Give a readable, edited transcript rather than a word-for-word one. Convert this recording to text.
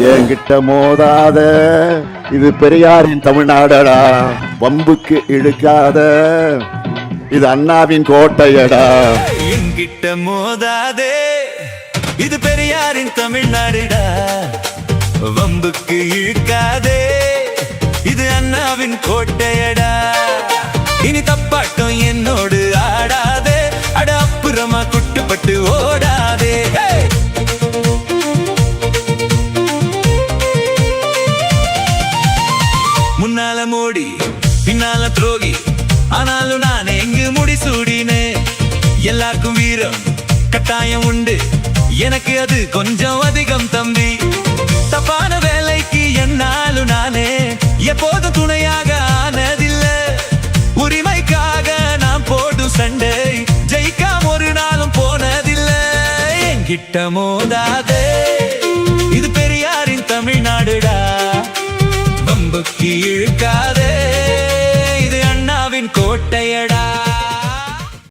என்கிட்ட மோதாத, இது பெரியாரின் தமிழ்நாடடா. வம்புக்கு இழுக்காத, இது அண்ணாவின் கோட்டையடா. என்கிட்ட மோதாதே, இது பெரியாரின் தமிழ்நாடுடா. வம்புக்கு இழுக்காதே, இது அண்ணாவின் கோட்டையடா. இனி தப்பாட்டம் என்னோடு ஆடாதே, அட அப்புறமா குட்டுப்பட்டு ஓடாதே. முன்னால மோடி பின்னால துரோகி, ஆனாலும் நான் எங்கு முடிசூடினே. எல்லாருக்கும் வீரம் கட்டாயம் உண்டு, எனக்கு அது கொஞ்சம் அதிகம் தம்பி. தப்பான வேலைக்கு என்னாலும் நானே எப்போதும் துணையாக ஆனதில்லை. உரிமைக்காக நான் போடும் சண்டை ஜெயிக்காம ஒரு நாளும் போனதில்லை. என்கிட்ட மோதாதே, இது பெரியாரின் தமிழ்நாடுடா. வம்புக்கு இழுக்காதே, இது அண்ணாவின் கோட்டையடா.